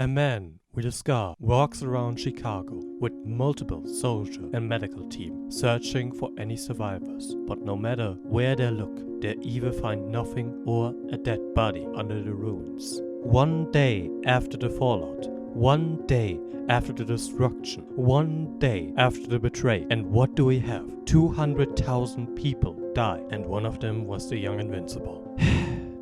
A man with a scar walks around Chicago with multiple soldier and medical team searching for any survivors, but no matter where they look, they either find nothing or a dead body under the ruins. One day after the fallout, one day after the destruction, one day after the betrayal, and what do we have? 200,000 people died, and one of them was the young invincible.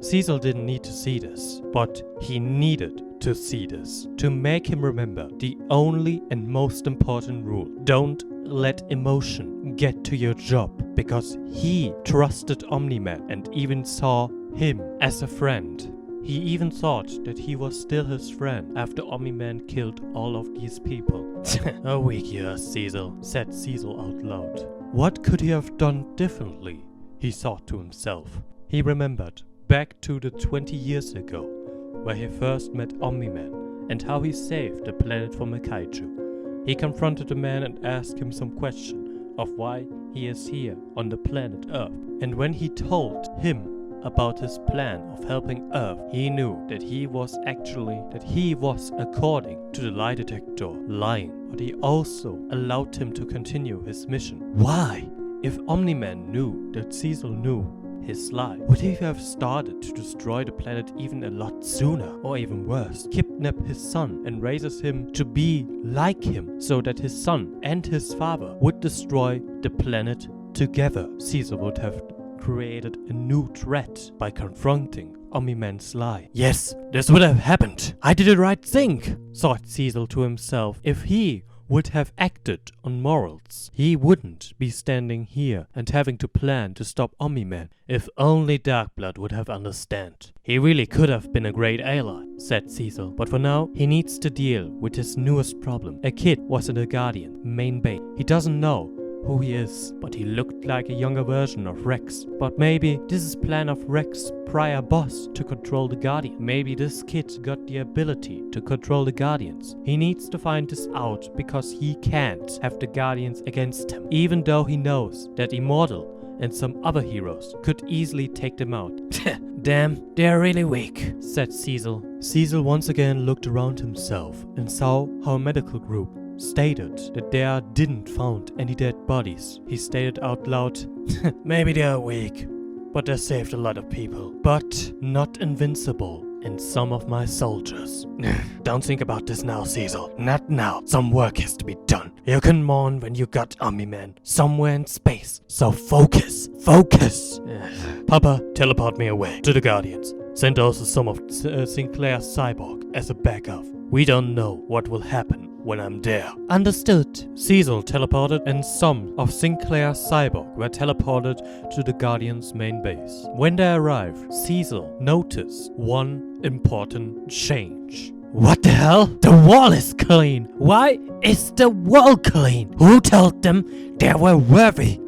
Cecil didn't need to see this, but he needed to see this to make him remember the only and most important rule. Don't let emotion get to your job, because he trusted Omni-man and even saw him as a friend. He even thought that he was still his friend after Omni-man killed all of these people. A weak you are, Cecil, said Cecil out loud. What could he have done differently? He thought to himself. He remembered back to the 20 years ago, where he first met Omni-man and how he saved the planet from a kaiju. He confronted the man and asked him some question of why he is here on the planet Earth. And when he told him about his plan of helping Earth, he knew that he was according to the lie detector lying, but he also allowed him to continue his mission. Why? If Omni-man knew that Cecil knew his lie, would he have started to destroy the planet even a lot sooner? Or even worse, kidnap his son and raises him to be like him, so that his son and his father would destroy the planet together? Cecil would have created a new threat by confronting Omni-man's lie. Yes, this would have happened. I did the right thing, thought Cecil to himself. If he would have acted on morals, he wouldn't be standing here and having to plan to stop Omni-man. If only Darkblood would have understood. He really could have been a great ally, said Cecil, but for now he needs to deal with his newest problem. A kid was in the Guardian main base. He doesn't know who he is, but he looked like a younger version of Rex. But maybe this is plan of Rex's prior boss to control the Guardian. Maybe this kid got the ability to control the Guardians. He needs to find this out because he can't have the Guardians against him, even though he knows that Immortal and some other heroes could easily take them out. Damn, they're really weak, said Cecil. Cecil once again looked around himself and saw how a medical group stated that they didn't found any dead bodies. He stated out loud, maybe they are weak, but they saved a lot of people. But not invincible in some of my soldiers. Don't think about this now, Cecil. Not now. Some work has to be done. You can mourn when you got Omni-man somewhere in space. So focus. Focus. Papa, teleport me away to the Guardians. Send also some of Sinclair's cyborg as a backup. We don't know what will happen when I'm there. Understood. Cecil teleported and some of Sinclair's cyborg were teleported to the Guardian's main base. When they arrived, Cecil noticed one important change. What the hell? The wall is clean. Why is the wall clean? Who told them they were worthy?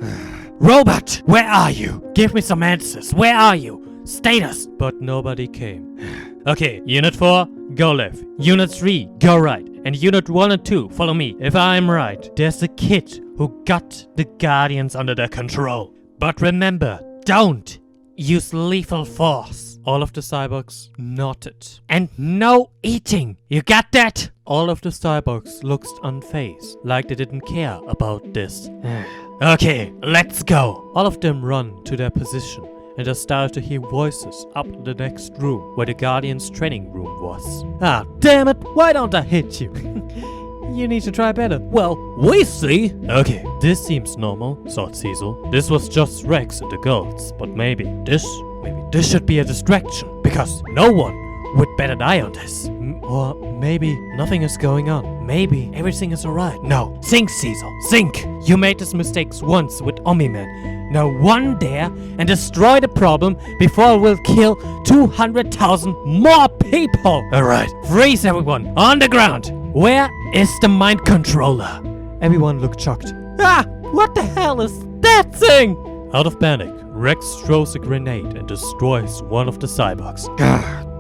Robot, where are you? Give me some answers. Where are you? Status. But nobody came. Okay, Unit 4, go left. Unit 3, go right. And Unit 1 and 2, follow me. If I'm right, there's a kid who got the Guardians under their control. But remember, don't use lethal force. All of the cyborgs nodded. And no eating. You got that? All of the cyborgs looked unfazed, like they didn't care about this. Okay, let's go. All of them run to their position, and I started to hear voices up in the next room where the Guardian's training room was. Ah, damn it, why don't I hit you? You need to try better. Well, we see. Okay, this seems normal, thought Cecil. This was just Rex and the girls, but maybe this should be a distraction, because no one would bet an eye on this. Or maybe nothing is going on. Maybe everything is alright. No, think, Cecil, think. You made these mistakes once with Omni-man. Now run there and destroy the problem before it will kill 200,000 more people. Alright, freeze everyone on the ground. Where is the mind controller? Everyone looked shocked. Ah, what the hell is that thing? Out of panic, Rex throws a grenade and destroys one of the cyborgs.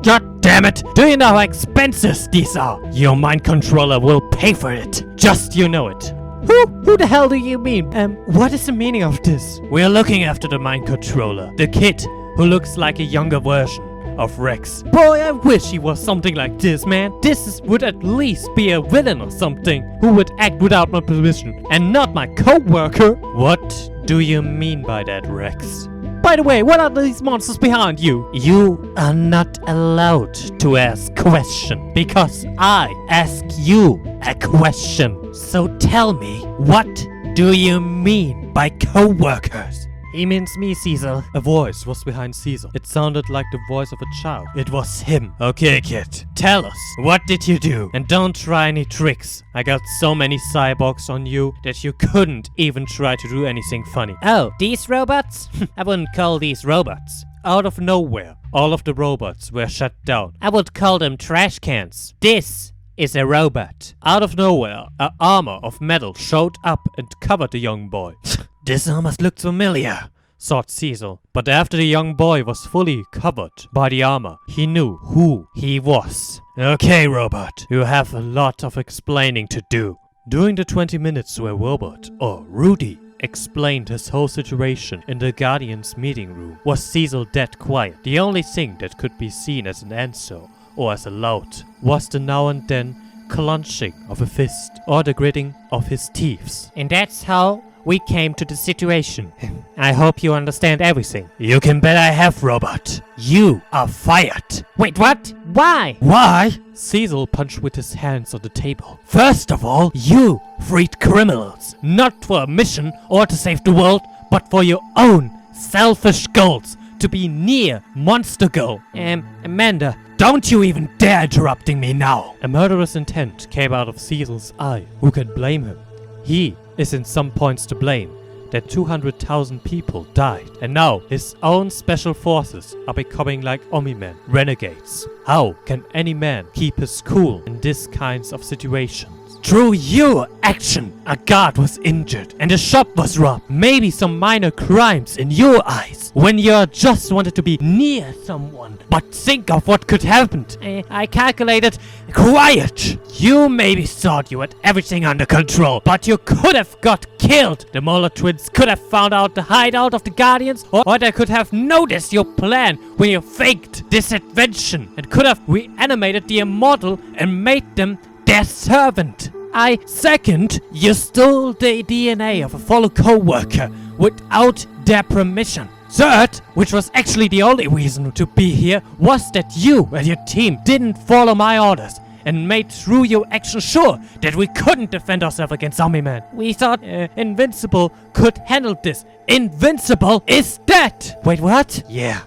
God damn it! Do you know how expensive these are? Your mind controller will pay for it. Just you know it. Who the hell do you mean? What is the meaning of this? We're looking after the mind controller. The kid who looks like a younger version of Rex. Boy, I wish he was something like this, man. Would at least be a villain or something who would act without my permission and not my co-worker. What do you mean by that, Rex? By the way, what are these monsters behind you? You are not allowed to ask questions because I ask you a question. So tell me, what do you mean by co-workers? He means me, Cecil. A voice was behind Cecil. It sounded like the voice of a child. It was him. Okay, kid. Tell us, what did you do? And don't try any tricks. I got so many cyborgs on you that you couldn't even try to do anything funny. Oh, these robots? I wouldn't call these robots. Out of nowhere, all of the robots were shut down. I would call them trash cans. This is a robot. Out of nowhere, an armor of metal showed up and covered the young boy. This almost looked familiar, thought Cecil. But after the young boy was fully covered by the armor, he knew who he was. Okay, robot, you have a lot of explaining to do. During the 20 minutes where Robot, or Rudy, explained his whole situation in the Guardian's meeting room, was Cecil dead quiet. The only thing that could be seen as an answer or as a loud was the now and then clenching of a fist or the gritting of his teeth. And that's how we came to the situation. I hope you understand everything. You can bet I have, Robot. You are fired. Wait, what? Why? Why? Cecil punched with his hands on the table. First of all, you freed criminals. Not for a mission or to save the world, but for your own selfish goals. To be near Monster Girl. Amanda, don't you even dare interrupting me now. A murderous intent came out of Cecil's eye. Who can blame him? He is in some points to blame that 200,000 people died, and now his own special forces are becoming like Omni-man, renegades. How can any man keep his cool in these kinds of situations? Through your action, a guard was injured and a shop was robbed. Maybe some minor crimes in your eyes when you just wanted to be near someone. But think of what could happen. I calculated. Quiet! You maybe thought you had everything under control, but you could have got killed. The Molar twins could have found out the hideout of the Guardians, or they could have noticed your plan when you faked this invention and could have reanimated the immortal and made them their servant. Second, you stole the DNA of a fellow co-worker without their permission. Third, which was actually the only reason to be here, was that you and your team didn't follow my orders and made through your action sure that we couldn't defend ourselves against Omni-man. We thought Invincible could handle this. Invincible is dead! Wait, what? Yeah.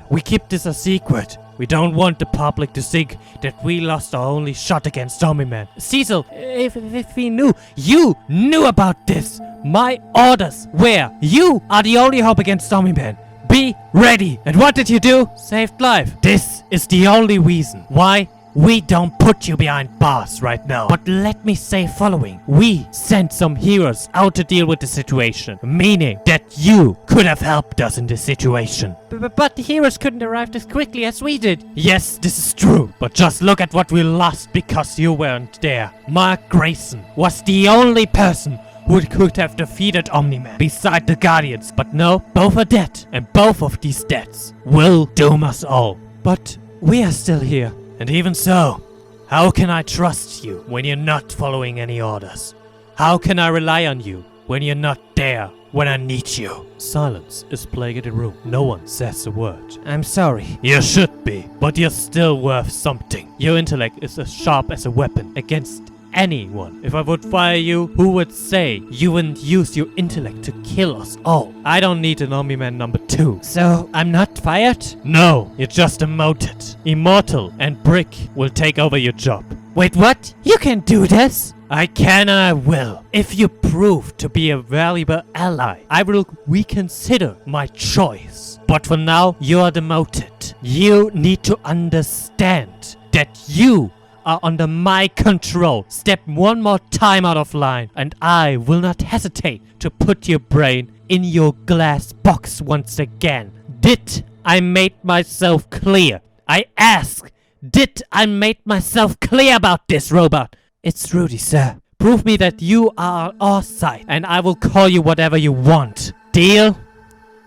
We keep this a secret. We don't want the public to think that we lost our only shot against Omni-man. Cecil, if we knew, you knew about this. My orders were, you are the only hope against Omni-man. Be ready. And what did you do? Saved life. This is the only reason why we don't put you behind bars right now. But let me say following. We sent some heroes out to deal with the situation, meaning that you could have helped us in this situation. But the heroes couldn't arrive as quickly as we did. Yes, this is true. But just look at what we lost because you weren't there. Mark Grayson was the only person who could have defeated Omni-man beside the Guardians. But no, both are dead. And both of these deaths will doom us all. But we are still here. And even so, how can I trust you when you're not following any orders? How can I rely on you when you're not there when I need you? Silence is plaguing the room. No one says a word. I'm sorry. You should be, but you're still worth something. Your intellect is as sharp as a weapon against anyone. If I would fire you, who would say you wouldn't use your intellect to kill us all? I don't need an Omni-man number 2. So, I'm not fired? No, you're just demoted. Immortal and Brick will take over your job. Wait, what? You can do this? I can and I will. If you prove to be a valuable ally, I will reconsider my choice. But for now, you are demoted. You need to understand that you are under my control. Step one more time out of line, and I will not hesitate to put your brain in your glass box once again. Did I make myself clear? I ask, did I make myself clear about this, robot? It's Rudy, sir. Prove me that you are on our side, and I will call you whatever you want. Deal?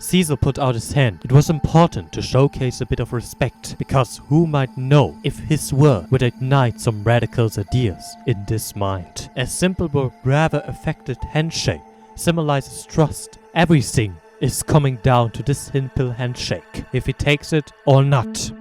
Cecil put out his hand, it was important to showcase a bit of respect, because who might know if his word would ignite some radical ideas in this mind. A simple but rather affected handshake symbolizes trust. Everything is coming down to this simple handshake, if he takes it or not.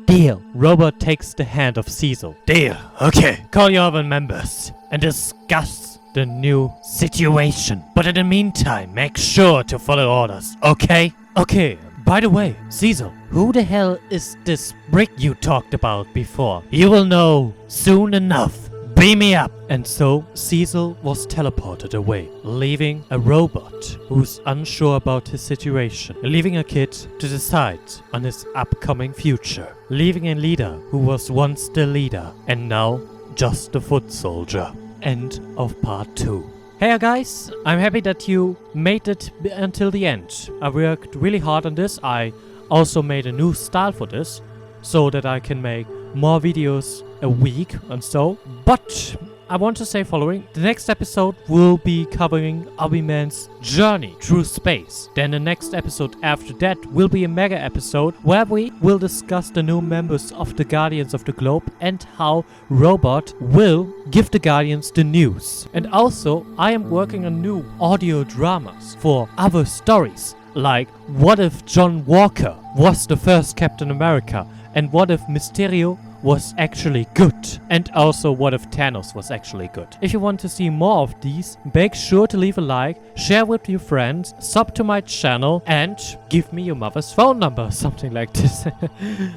Deal. Robert takes the hand of Cecil. Deal. Okay. Call your other members and discuss the new situation. But in the meantime, make sure to follow orders, okay? Okay. By the way, Cecil, who the hell is this brick you talked about before? You will know soon enough. Beam me up! And so Cecil was teleported away, leaving a robot who's unsure about his situation, leaving a kid to decide on his upcoming future, leaving a leader who was once the leader and now just a foot soldier. End of part 2. Hey guys, I'm happy that you made it until the end. I worked really hard on this. I also made a new style for this so that I can make more videos a week and so. But I want to say following. The next episode will be covering Omni-man's journey through space. Then the next episode after that will be a mega episode where we will discuss the new members of the Guardians of the Globe and how Robot will give the Guardians the news. And also, I am working on new audio dramas for other stories. Like, what if John Walker was the first Captain America? And what if Mysterio was actually good? And also, what if Thanos was actually good? If you want to see more of these, make sure to leave a like, share with your friends, sub to my channel, and give me your mother's phone number, something like this.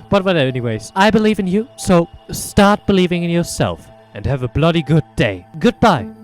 But anyways, I believe in you, so start believing in yourself, and have a bloody good day. Goodbye.